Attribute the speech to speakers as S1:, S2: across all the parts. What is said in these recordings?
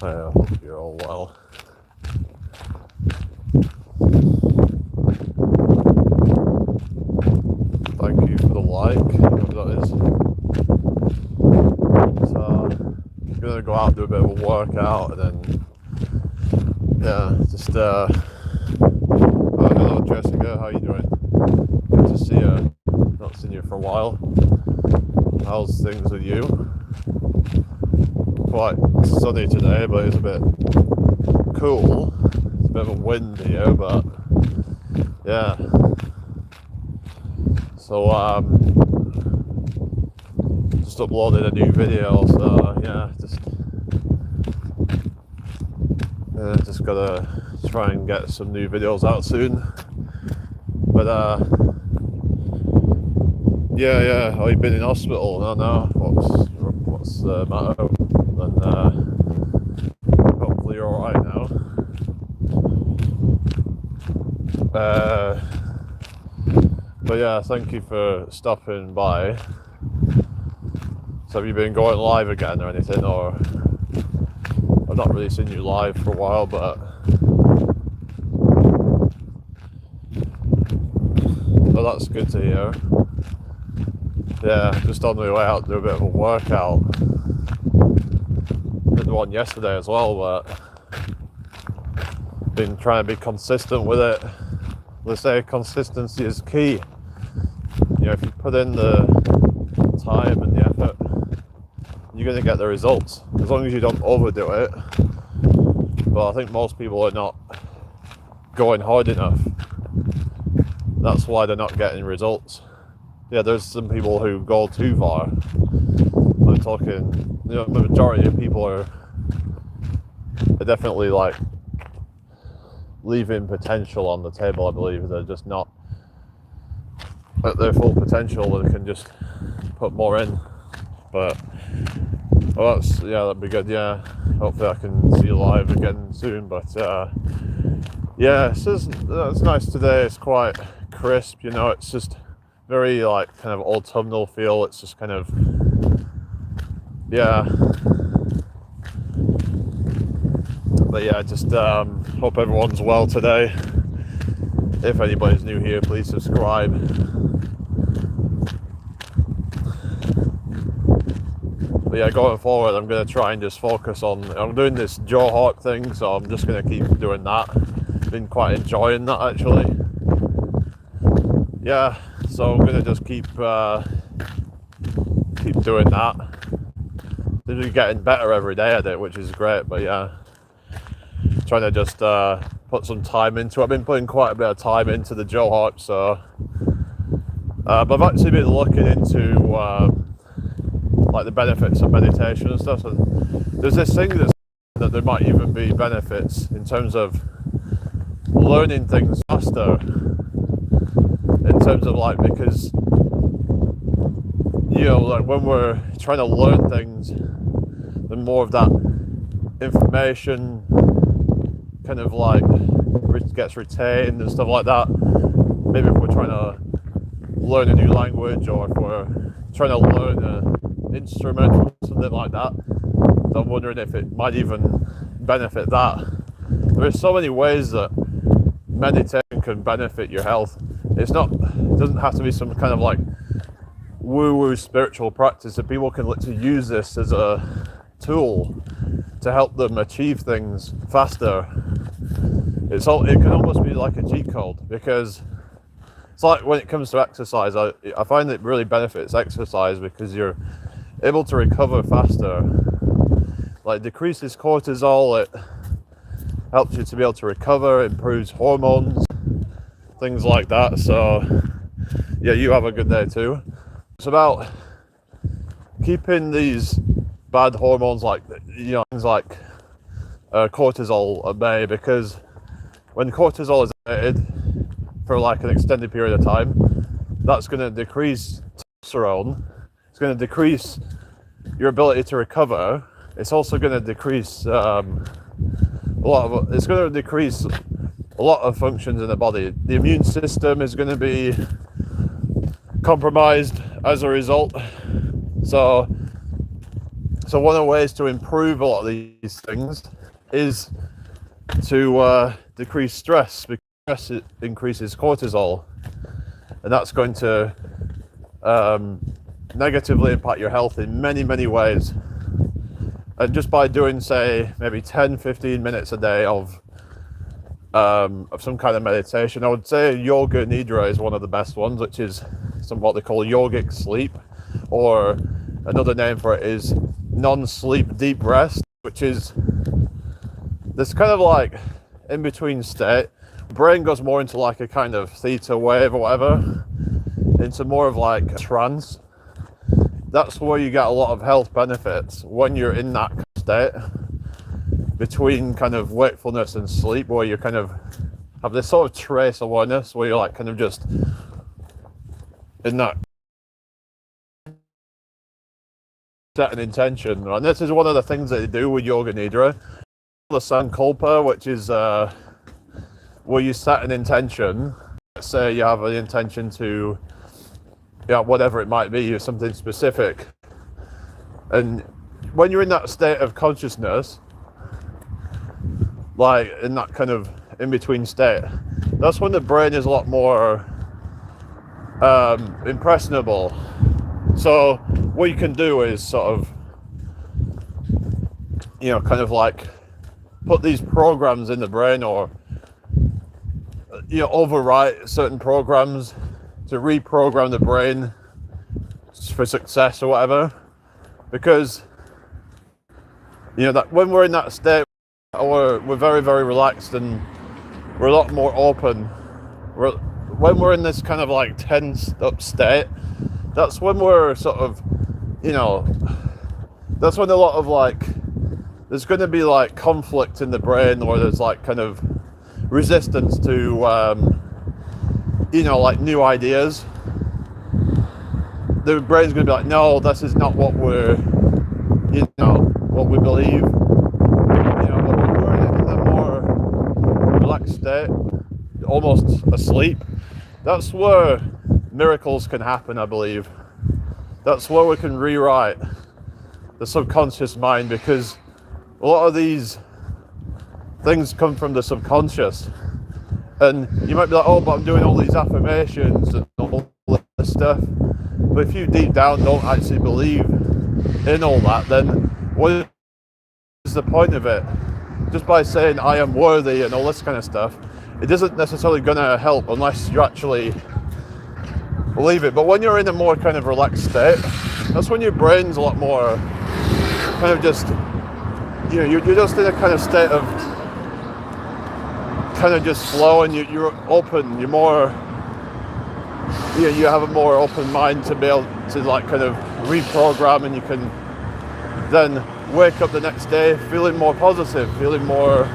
S1: I hope you're all well. Thank you for the like, whoever that is. So, I'm gonna go out and do a bit of a workout and then, hello Jessica, how you doing? Good to see you. Not seen you for a while. How's things with you? Quite sunny today, but it's a bit cool. It's a bit of a wind here, but yeah. So just uploaded a new video, so yeah, just gotta try and get some new videos out soon. But yeah, oh, you've been in hospital? No, what's the matter? And hopefully you're all right now. But yeah, thank you for stopping by. So have you been going live again or anything? Or I've not really seen you live for a while, but that's good to hear. Yeah, just on my way out to do a bit of a workout. Did the one yesterday as well, but been trying to be consistent with it. They say consistency is key. You know, if you put in the time and the effort, you're going to get the results, as long as you don't overdo it. But I think most people are not going hard enough. That's why they're not getting results. Yeah, there's some people who go too far. I'm talking, you know, the majority of people are definitely like leaving potential on the table. I believe they're just not at their full potential. They can just put more in. But well, that'd be good. Yeah, hopefully I can see you live again soon. But yeah, it's nice today. It's quite crisp. You know, it's just very like kind of autumnal feel. It's just kind of, yeah. But yeah, just hope everyone's well today. If anybody's new here, please subscribe. But yeah, going forward, I'm going to try and just focus on, I'm doing this Joe Hart thing, so I'm just going to keep doing that. Been quite enjoying that actually. Yeah, so I'm going to just keep doing that. They're getting better every day at it, which is great. But yeah, trying to just put some time into it. I've been putting quite a bit of time into the Joe Hart, so but I've actually been looking into like the benefits of meditation and stuff. And there's this thing that there might even be benefits in terms of learning things faster. In terms of like, because you know, like when we're trying to learn things, the more of that information kind of like gets retained and stuff like that. Maybe if we're trying to learn a new language, or if we're trying to learn an instrument or something like that, so I'm wondering if it might even benefit that. There's so many ways that meditation can benefit your health. It doesn't have to be some kind of like woo-woo spiritual practice. That people can look to use this as a tool to help them achieve things faster. It can almost be like a cheat code, because it's like when it comes to exercise, I find it really benefits exercise because you're able to recover faster. Like, decreases cortisol, it helps you to be able to recover, improves hormones, things like that. So yeah, you have a good day too. It's about keeping these bad hormones, like, you know, things like cortisol at bay, because when cortisol is emitted for like an extended period of time, that's going to decrease testosterone. It's going to decrease your ability to recover. It's also going to decrease it's going to decrease a lot of functions in the body. The immune system is going to be compromised as a result. So So one of the ways to improve a lot of these things is to decrease stress, because stress increases cortisol, and that's going to negatively impact your health in many, many ways. And just by doing, say, maybe 10-15 minutes a day of some kind of meditation, I would say yoga nidra is one of the best ones, which is what they call yogic sleep, or another name for it is non-sleep deep rest, which is this kind of like in-between state. Brain goes more into like a kind of theta wave or whatever, into more of like a trance. That's where you get a lot of health benefits when you're in that state between kind of wakefulness and sleep, where you kind of have this sort of trace awareness where you're like kind of just in that set an intention. And this is one of the things that they do with yoga nidra, the sankalpa, which is where you set an intention. Let's say you have an intention to, whatever it might be, something specific. And when you're in that state of consciousness, like in that kind of in-between state, that's when the brain is a lot more impressionable. So what you can do is sort of, kind of like put these programs in the brain, or overwrite certain programs to reprogram the brain for success or whatever. Because that when we're in that state, we're very, very relaxed and we're a lot more open. When we're in this kind of like tense up state, that's when we're sort of, that's when a lot of like, there's going to be like conflict in the brain, or there's like kind of resistance to, like new ideas. The brain's going to be like, no, this is not what what we believe. But when we're in a more relaxed state, almost asleep, that's where miracles can happen, I believe. That's where we can rewrite the subconscious mind, because a lot of these things come from the subconscious. And you might be like, oh, but I'm doing all these affirmations and all this stuff. But if you deep down don't actually believe in all that, then what is the point of it? Just by saying I am worthy and all this kind of stuff, it isn't necessarily going to help unless you actually believe it. But when you're in a more kind of relaxed state, that's when your brain's a lot more kind of just, you're just in a kind of state of kind of just flow, and you're open, you're more, you have a more open mind to be able to like kind of reprogram, and you can then wake up the next day feeling more positive, feeling more,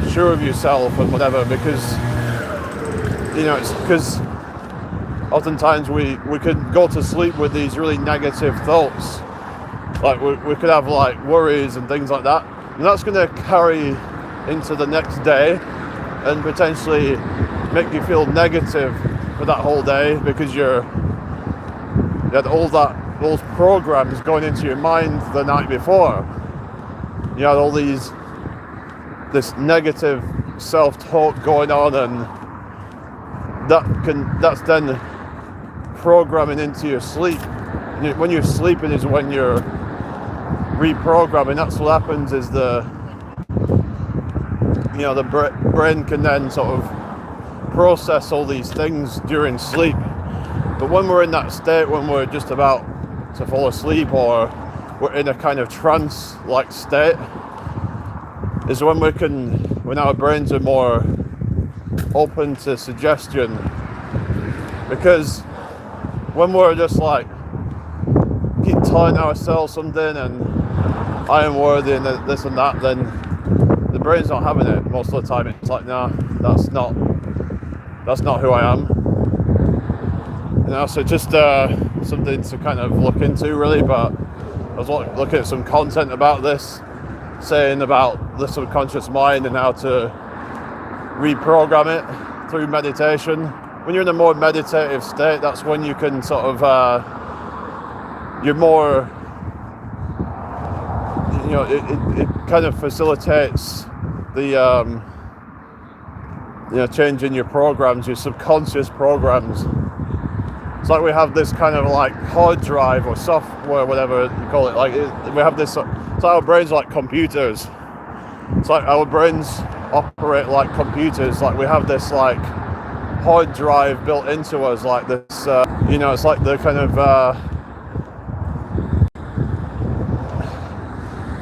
S1: sure of yourself and whatever, because it's because oftentimes we could go to sleep with these really negative thoughts, like we could have like worries and things like that, and that's going to carry into the next day and potentially make you feel negative for that whole day, because you had those programs going into your mind the night before. You had all this negative self-talk going on, and that's then programming into your sleep. And when you're sleeping is when you're reprogramming. That's what happens, is the brain can then sort of process all these things during sleep. But when we're in that state, when we're just about to fall asleep, or we're in a kind of trance-like state, is when our brains are more open to suggestion. Because when we're just like keep telling ourselves something and I am worthy and this and that, then the brain's not having it most of the time. It's like, nah, that's not who I am. So just something to kind of look into, really. But I was looking at some content about this, saying about the subconscious mind and how to reprogram it through meditation. When you're in a more meditative state, that's when you can sort of you're more it kind of facilitates the changing your programs, your subconscious programs. It's like we have this kind of like hard drive or software, whatever you call it. We have this. It's like our brains are like computers. It's like our brains operate like computers. Like we have this like hard drive built into us, like this. It's like the kind of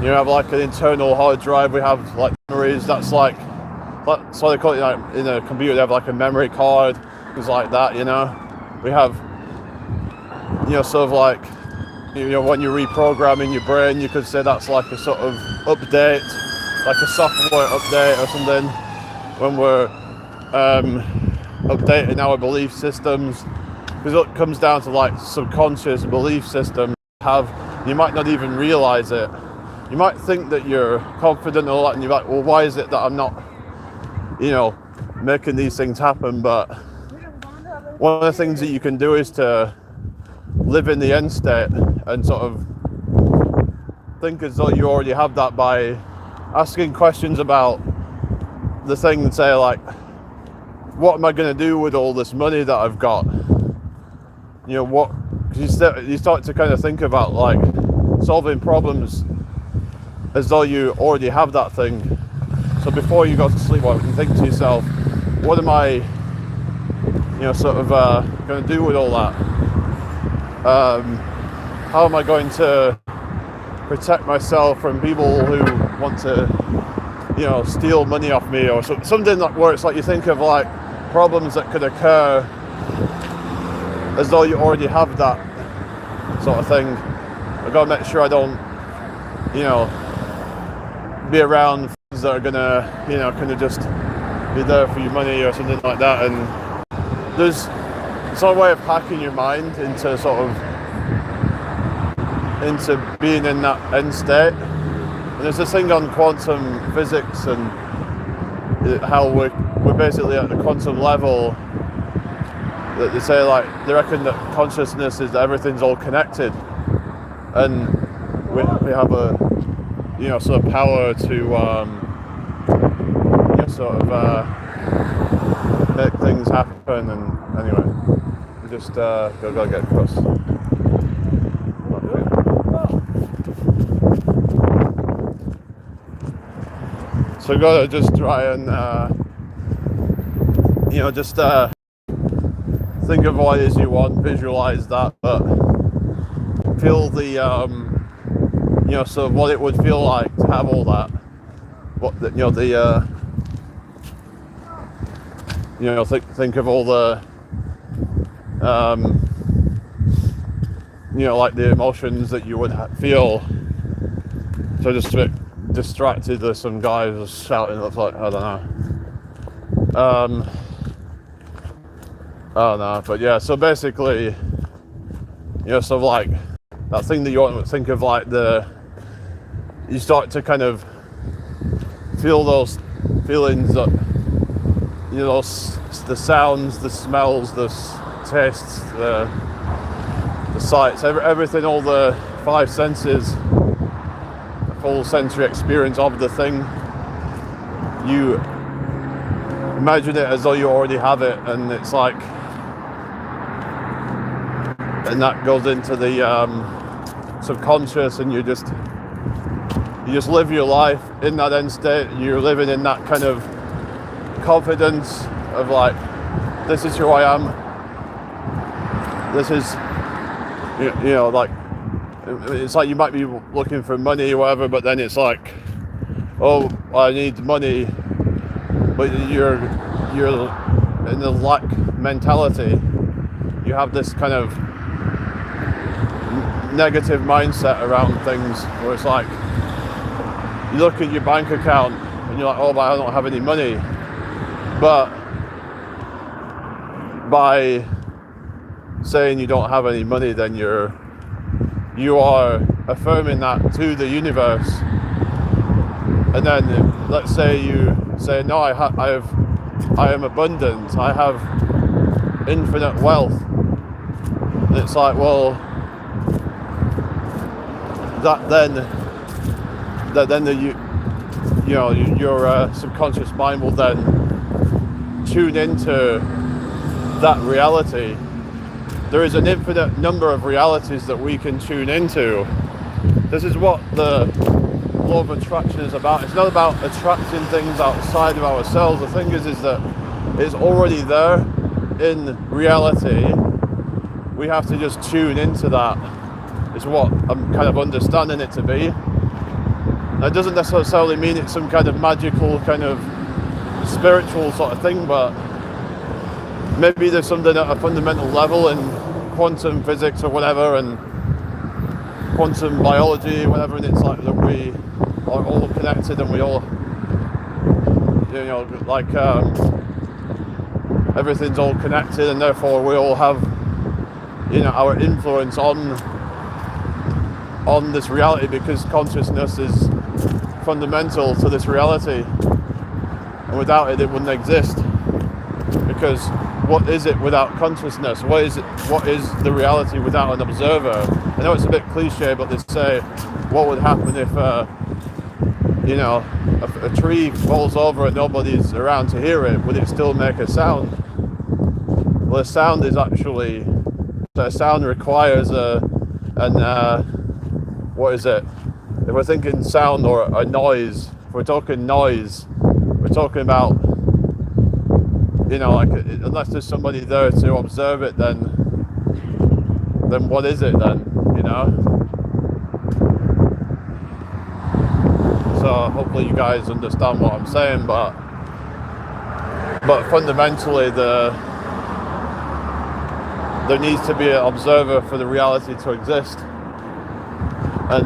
S1: you have like an internal hard drive. We have like memories. That's so they call it, like in a computer. They have like a memory card, things like that. We have. Sort of like, when you're reprogramming your brain, you could say that's like a sort of update, like a software update or something. When we're updating our belief systems, because it comes down to like subconscious belief systems. You might not even realize it. You might think that you're confident and all that, and you're like, well, why is it that I'm not, making these things happen? But one of the things that you can do is to live in the end state and sort of think as though you already have that by asking questions about the thing and say like, what am I going to do with all this money that I've got? You start to kind of think about like solving problems as though you already have that thing. So before you go to sleep, you can think to yourself, what am I going to do with all that? How am I going to protect myself from people who want to, steal money off me, or something like where it's like you think of like problems that could occur as though you already have that sort of thing. I've got to make sure I don't, be around things that are gonna, kind of just be there for your money or something like that. And there's some way of hacking your mind into into being in that end state. And there's this thing on quantum physics and how we're basically at the quantum level, that they say like they reckon that consciousness is that everything's all connected, and we have a sort of power to make things happen. And anyway, we just gotta get across. So we've got to just try and think of what it is you want, visualize that, but feel the sort of what it would feel like to have all that. Think of all the like the emotions that you would feel. So just a bit distracted, there's some guys just shouting, looks like, I don't know. Oh no, but yeah, so basically, sort of like that thing that you want to think of, like you start to kind of feel those feelings that, the sounds, the smells, the tastes, the sights, everything, all the five senses, the full sensory experience of the thing. You imagine it as though you already have it, and it's like, and that goes into the subconscious, and you just live your life in that end state. You're living in that kind of confidence of like, this is who I am. This is, like, it's like you might be looking for money or whatever, but then it's like, oh, I need money, but you're in the lack mentality. You have this kind of negative mindset around things, where it's like, you look at your bank account and you're like, oh, but I don't have any money. But by saying you don't have any money, then you are affirming that to the universe. And then let's say you say, no, I am abundant, I have infinite wealth. And it's like, well, that then that then your subconscious mind will then tune into that reality. There is an infinite number of realities that we can tune into. This is what the law of attraction is about. It's not about attracting things outside of ourselves. The thing is that it's already there in reality. We have to just tune into that, is what I'm kind of understanding it to be. That doesn't necessarily mean it's some kind of magical, kind of spiritual sort of thing, but maybe there's something at a fundamental level in quantum physics or whatever, and quantum biology, whatever, and it's like that we are all connected and we all, everything's all connected, and therefore we all have, our influence on this reality, because consciousness is fundamental to this reality, and without it, it wouldn't exist. Because what is it without consciousness? What is the reality without an observer? I know it's a bit cliche, but they say, what would happen if a tree falls over and nobody's around to hear it? Would it still make a sound? Well, a sound is actually, a sound requires what is it? If we're thinking sound or a noise, if we're talking noise, we're talking about, unless there's somebody there to observe it, then what is it then, So hopefully you guys understand what I'm saying, but fundamentally there needs to be an observer for the reality to exist. And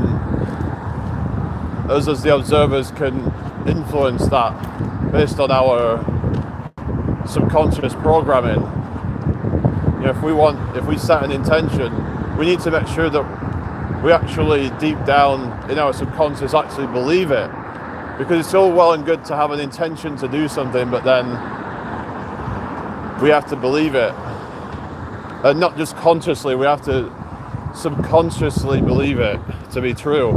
S1: us as the observers can influence that based on our subconscious programming. If we set an intention, we need to make sure that we actually deep down in our subconscious actually believe it, because it's all well and good to have an intention to do something, but then we have to believe it, and not just consciously, we have to subconsciously believe it to be true.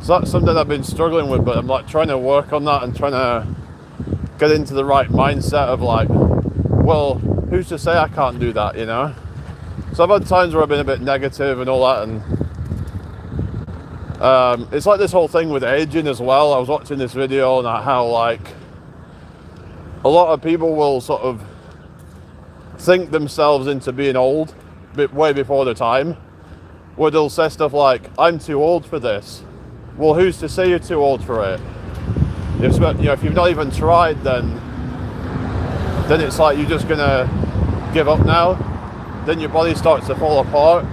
S1: So that's something I've been struggling with, but I'm trying to work on that and trying to get into the right mindset of well, who's to say I can't do that, So I've had times where I've been a bit negative and all that, and it's like this whole thing with aging as well. I was watching this video on how a lot of people will sort of think themselves into being old way before their time, where they'll say stuff like, I'm too old for this. Well, who's to say you're too old for it? If you've not even tried, then it's like you're just gonna give up now. Then your body starts to fall apart.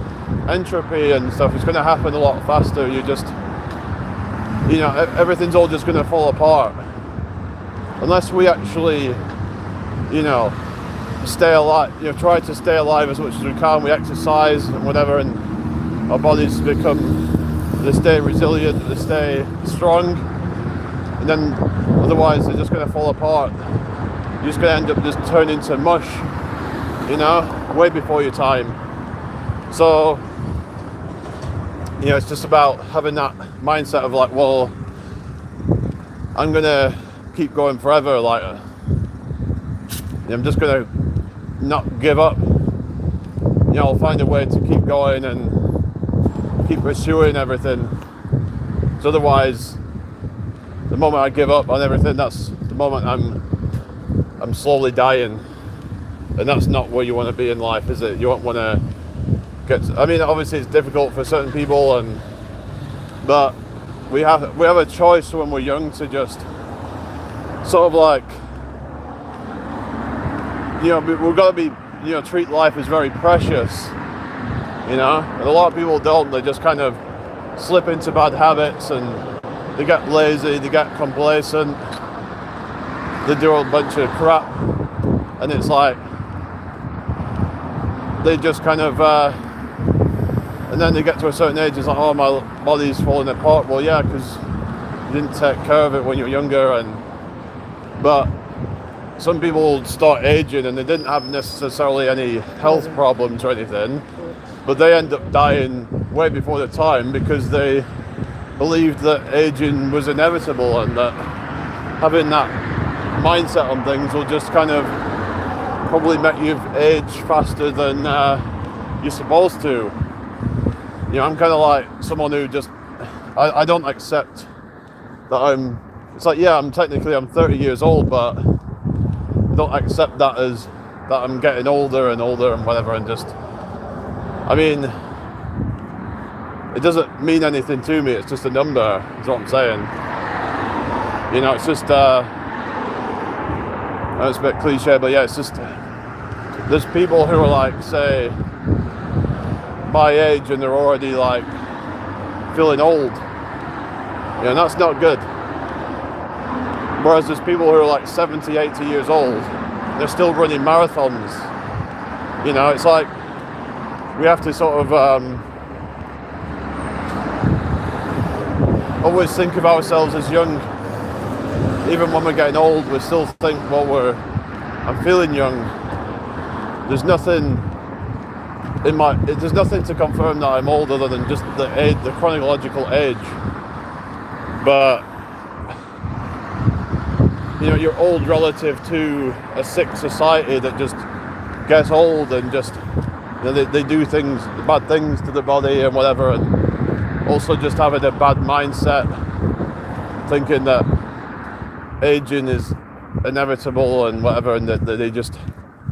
S1: Entropy and stuff is gonna happen a lot faster. You just, everything's all just gonna fall apart. Unless we actually, stay alive, try to stay alive as much as we can. We exercise and whatever, and our bodies they stay resilient, they stay strong, and then otherwise they're just going to fall apart. You're just going to end up just turning to mush, way before your time. So, it's just about having that mindset of well, I'm going to keep going forever, I'm just going to not give up. I'll find a way to keep going and keep pursuing everything. So otherwise, the moment I give up on everything, that's the moment I'm slowly dying, and that's not where you want to be in life, is it? You don't want to obviously it's difficult for certain people, but we have a choice when we're young to just sort of we've got to be, treat life as very precious, and a lot of people don't. They just kind of slip into bad habits, and they get lazy, they get complacent, they do a bunch of crap, and it's they just kind of, and then they get to a certain age, it's oh, my body's falling apart. Well, yeah, because you didn't take care of it when you were younger, but some people start aging and they didn't have necessarily any health problems or anything, but they end up dying way before their time because they believed that aging was inevitable and that having that mindset on things will just kind of probably make you age faster than you're supposed to. You know, I'm kind of like someone who just, I don't accept that it's like, yeah, I'm 30 years old, but I don't accept that as that I'm getting older and older and whatever, and just, I mean, it doesn't mean anything to me, it's just a number, is what I'm saying. You know, it's just, it's a bit cliche, but yeah, it's just, there's people who are like, say, my age and they're already like feeling old. You know, and that's not good. Whereas there's people who are like 70, 80 years old, they're still running marathons. You know, it's like, we have to sort of always think of ourselves as young. Even when we're getting old, we still think, well, I'm feeling young. There's nothing there's nothing to confirm that I'm old other than just the age, the chronological age. But you know, you're old relative to a sick society that just gets old and just, you know, they do things, bad things to the body and whatever, and also just having a bad mindset, thinking that aging is inevitable and whatever, and that they just,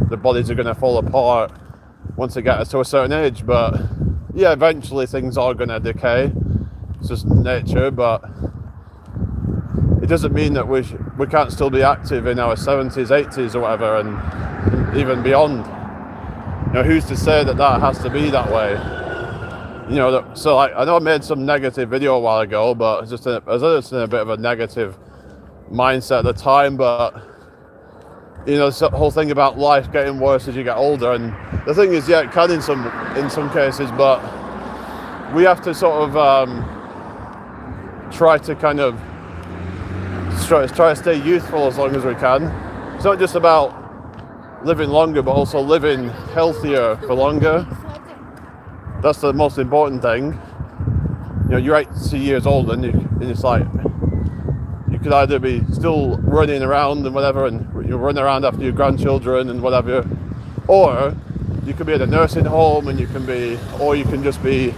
S1: the bodies are going to fall apart once they get to a certain age. But yeah, eventually things are going to decay. It's just nature, but it doesn't mean that we can't still be active in our 70s, 80s or whatever, and even beyond. You know, who's to say that has to be that way? You know, so I know I made some negative video a while ago, but I was just in a bit of a negative mindset at the time. But you know, this whole thing about life getting worse as you get older, and the thing is, yeah, it can in some cases, but we have to sort of try to kind of try to stay youthful as long as we can. It's not just about living longer, but also living healthier for longer. That's the most important thing. You know, you're 80 years old and it's like, you could either be still running around and whatever, and you run around after your grandchildren and whatever, or you could be at a nursing home, and you can just be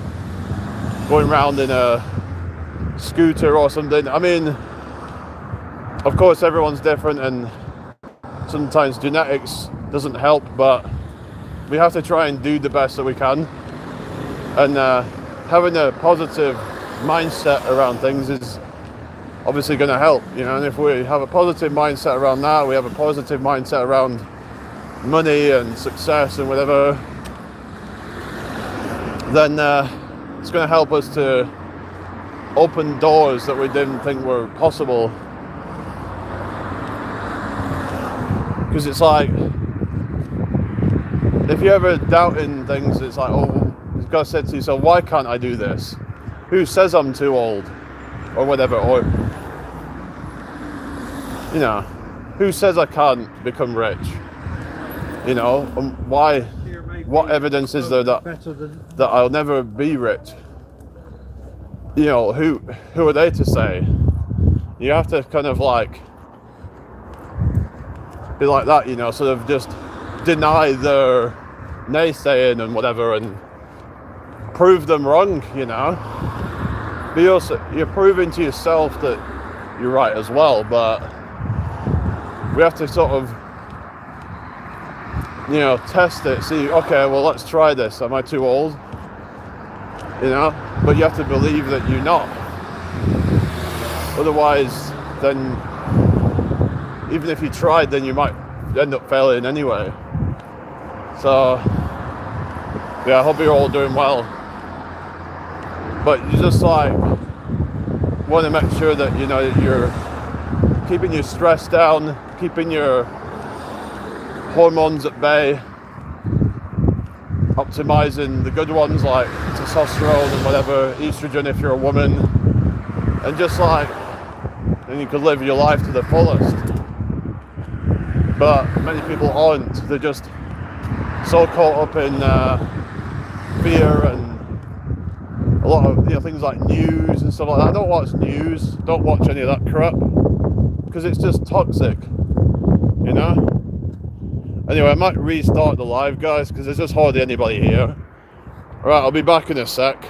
S1: going around in a scooter or something. I mean, of course everyone's different and sometimes genetics doesn't help, but we have to try and do the best that we can, and having a positive mindset around things is obviously going to help, you know. And if we have a positive mindset around that, we have a positive mindset around money and success and whatever, then it's going to help us to open doors that we didn't think were possible. Because it's like, if you're ever doubting things, it's like, oh, you've got to say to yourself, why can't I do this? Who says I'm too old? Or whatever, or, you know, who says I can't become rich? You know, why? What evidence is there that I'll never be rich? You know, who are they to say? You have to kind of like be like that, you know, sort of just deny their naysaying and whatever, and prove them wrong, you know. But you're proving to yourself that you're right as well, but we have to sort of, you know, test it, see, okay, well, let's try this. Am I too old? You know, but you have to believe that you're not. Otherwise, then, even if you tried, then you might end up failing anyway. So, yeah, I hope you're all doing well. But you just like want to make sure that, you know, you're keeping your stress down, keeping your hormones at bay, optimizing the good ones like testosterone and whatever, estrogen if you're a woman, and just like, then you could live your life to the fullest. But many people aren't. They're just so caught up in fear and a lot of things like news and stuff like that. I don't watch news, don't watch any of that crap, because it's just toxic, you know. Anyway, I might restart the live, guys, because there's just hardly anybody here. Alright, I'll be back in a sec.